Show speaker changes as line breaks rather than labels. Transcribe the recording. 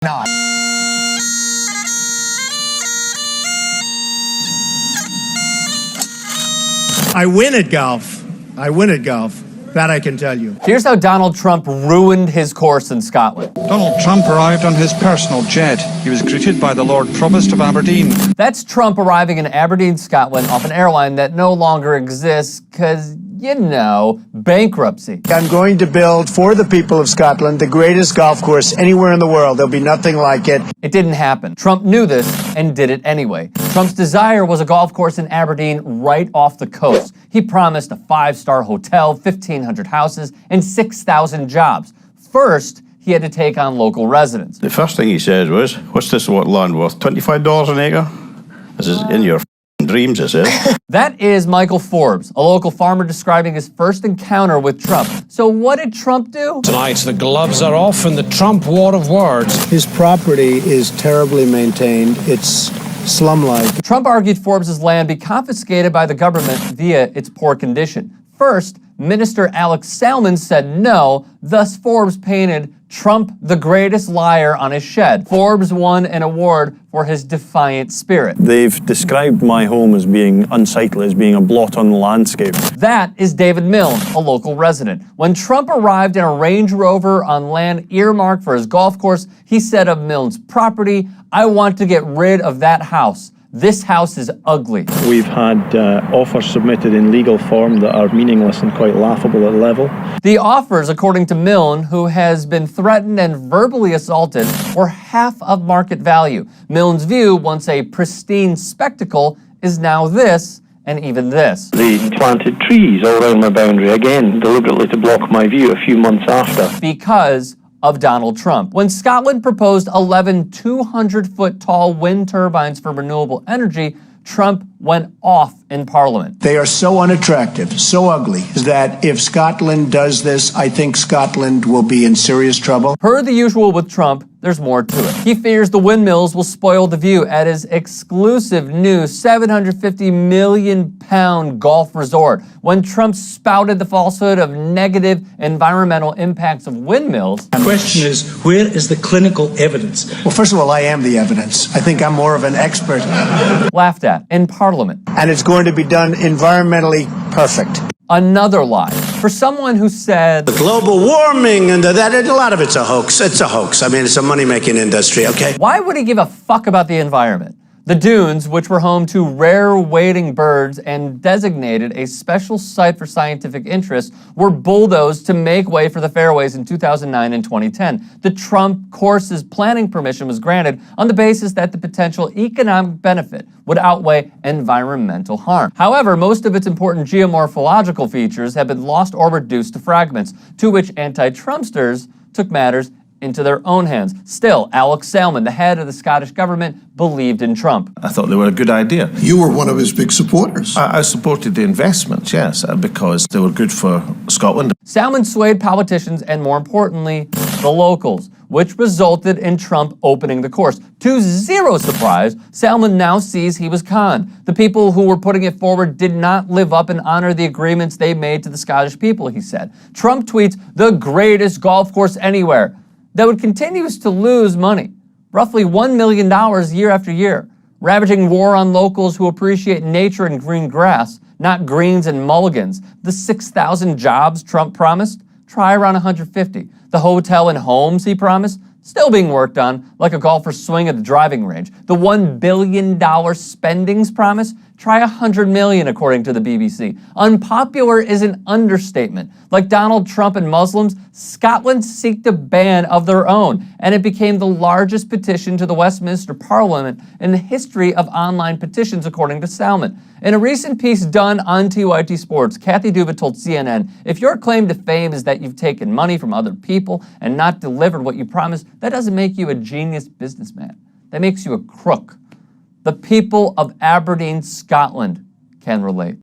not.
I win at golf. I win at golf. That I can tell you.
Here's how Donald Trump ruined his course in Scotland.
Donald Trump arrived on his personal jet. He was greeted by the Lord Provost of Aberdeen.
That's Trump arriving in Aberdeen, Scotland, off an airline that no longer exists because, you know, bankruptcy.
I'm going to build for the people of Scotland the greatest golf course anywhere in the world. There'll be nothing like it.
It didn't happen. Trump knew this and did it anyway. Trump's desire was a golf course in Aberdeen right off the coast. He promised a 5-star hotel, 1,500 houses, and 6,000 jobs. First, he had to take on local residents.
The first thing he said was, what's this land worth, $25 an acre? This is in your dreams, it says.
That is Michael Forbes, a local farmer describing his first encounter with Trump. So what did Trump do?
Tonight, the gloves are off in the Trump war of words.
His property is terribly maintained. It's slum-like.
Trump argued Forbes' land be confiscated by the government via its poor condition. First, Minister Alex Salmond said no, thus Forbes painted Trump the greatest liar on his shed. Forbes won an award for his defiant spirit.
They've described my home as being unsightly, as being a blot on the landscape.
That is David Milne, a local resident. When Trump arrived in a Range Rover on land earmarked for his golf course, he said of Milne's property, "I want to get rid of that house. This house is ugly."
We've had offers submitted in legal form that are meaningless and quite laughable at level.
The offers, according to Milne, who has been threatened and verbally assaulted, were half of market value. Milne's view, once a pristine spectacle, is now this, and even this.
They planted trees all around my boundary, again, deliberately to block my view a few months after.
Because of Donald Trump. When Scotland proposed 11 200-foot-tall wind turbines for renewable energy, Trump went off in Parliament.
They are so unattractive, so ugly, that if Scotland does this, I think Scotland will be in serious trouble.
Per the usual with Trump, there's more to it. He fears the windmills will spoil the view at his exclusive new £750 million golf resort. When Trump spouted the falsehood of negative environmental impacts of windmills...
The question is, where is the clinical evidence?
Well, first of all, I am the evidence. I think I'm more of an expert.
Laughed at in Parliament.
And it's going to be done environmentally perfect.
Another lie. For someone who said...
Global warming and that, a lot of it's a hoax. It's a hoax. I mean, it's a money-making industry, okay?
Why would he give a fuck about the environment? The dunes, which were home to rare wading birds and designated a special site for scientific interest, were bulldozed to make way for the fairways in 2009 and 2010. The Trump course's planning permission was granted on the basis that the potential economic benefit would outweigh environmental harm. However, most of its important geomorphological features have been lost or reduced to fragments, to which anti-Trumpsters took matters into their own hands. Still, Alex Salmond, the head of the Scottish government, believed in Trump.
I thought they were a good idea.
You were one of his big supporters.
I supported the investments, yes, because they were good for Scotland.
Salmond swayed politicians and, more importantly, the locals, which resulted in Trump opening the course. To zero surprise, Salmond now sees he was conned. The people who were putting it forward did not live up and honor the agreements they made to the Scottish people, he said. Trump tweets, "the greatest golf course anywhere," that would continue to lose money, roughly $1 million year after year, ravaging war on locals who appreciate nature and green grass, not greens and mulligans. The 6,000 jobs Trump promised, try around 150. The hotel and homes he promised, still being worked on like a golfer's swing at the driving range. The $1 billion spendings promise, try $100 million according to the BBC. Unpopular is an understatement. Like Donald Trump and Muslims, Scotland seeked a ban of their own, and it became the largest petition to the Westminster Parliament in the history of online petitions, according to Salmond. In a recent piece done on TYT Sports, Kathy Duva told CNN, "If your claim to fame is that you've taken money from other people and not delivered what you promised, that doesn't make you a genius businessman. That makes you a crook." The people of Aberdeen, Scotland can relate.